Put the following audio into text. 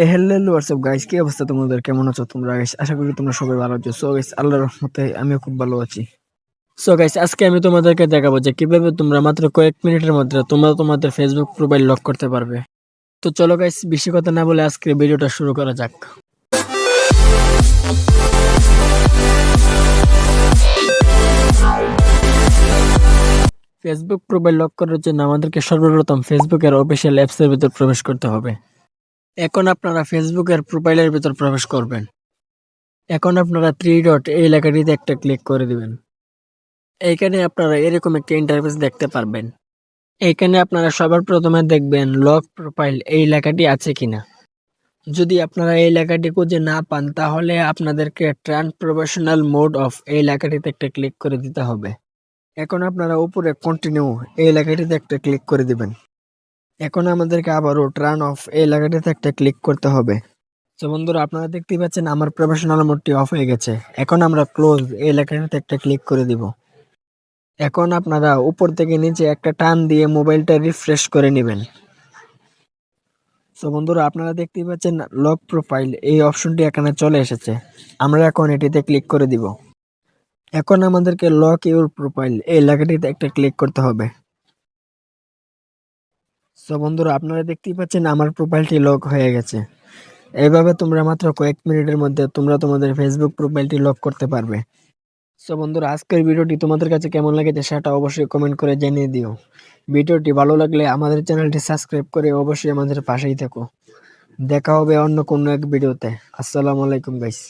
Hello WhatsApp guys, কি অবস্থা তোমাদের? কেমন আছো তোমরা গাইস? আশা করি তোমরা সবাই ভালো আছো। সো গাইস, আল্লাহর রহমতে আমিও খুব ভালো আছি। সো গাইস, আজকে আমি তোমাদেরকে দেখাবো যে কিভাবে তোমরা মাত্র কয়েক মিনিটের মধ্যে তোমরা তোমাদের ফেসবুক প্রোফাইল লক করতে পারবে। তো চলো গাইস, বেশি কথা না বলে আজকে ভিডিওটা শুরু করা যাক। ফেসবুক প্রোফাইল লক করার জন্য আমাদেরকে সর্বপ্রথম ফেসবুকের অফিসিয়াল অ্যাপস এর ভিতর প্রবেশ করতে হবে। এখন আপনারা ফেসবুকের প্রোফাইলের ভিতর প্রবেশ করবেন। এখন আপনারা থ্রি ডট এই লেখাটিতে একটা ক্লিক করে দিবেন। এইখানে আপনারা এরকম একটা ইন্টারফেস দেখতে পারবেন। এইখানে আপনারা সবার প্রথমে দেখবেন লক প্রোফাইল এই লেখাটি আছে কিনা। যদি আপনারা এই লেখাটি খুঁজে না পান তাহলে আপনাদেরকে ট্রান প্রফেশনাল মোড অফ এই লেখাটিতে একটা ক্লিক করে দিতে হবে। এখন আপনারা উপরে কন্টিনিউ এই লেখাটিতে একটা ক্লিক করে দিবেন। এখন আমাদেরকে আবারও ট্রান অফ এই লেখাটিতে একটা ক্লিক করতে হবে। তো বন্ধুরা, আপনারা দেখতেই পাচ্ছেন আমার প্রফেশনাল মোডটি অফ হয়ে গেছে। এখন আমরা ক্লোজ এই লেখাটিতে একটা ক্লিক করে দিব। এখন আপনারা উপর থেকে নিচে একটা টান দিয়ে মোবাইলটা রিফ্রেশ করে নেবেন। সো বন্ধুরা, আপনারা দেখতেই পাচ্ছেন লক প্রোফাইল এই অপশনটি এখানে চলে এসেছে। আমরা এখন এটিতে ক্লিক করে দিব। এখন আমাদেরকে লক ইউর প্রোফাইল এই লেখাটিতে একটা ক্লিক করতে হবে। সো বন্ধুরা, আপনারা দেখতেই পাচ্ছেন আমার প্রোফাইলটি লক হয়ে গেছে। এইভাবে তোমরা মাত্র কয়েক মিনিটের মধ্যে তোমরা তোমাদের ফেসবুক প্রোফাইলটি লক করতে পারবে। সো বন্ধুরা, আজকের ভিডিওটি তোমাদের কাছে কেমন লেগেছে সেটা অবশ্যই কমেন্ট করে জানিয়ে দিও। ভিডিওটি ভালো লাগলে আমাদের চ্যানেলটি সাবস্ক্রাইব করে অবশ্যই আমাদের পাশেই থেকো। দেখা হবে অন্য কোনো এক ভিডিওতে। আসসালামু আলাইকুম গাইস।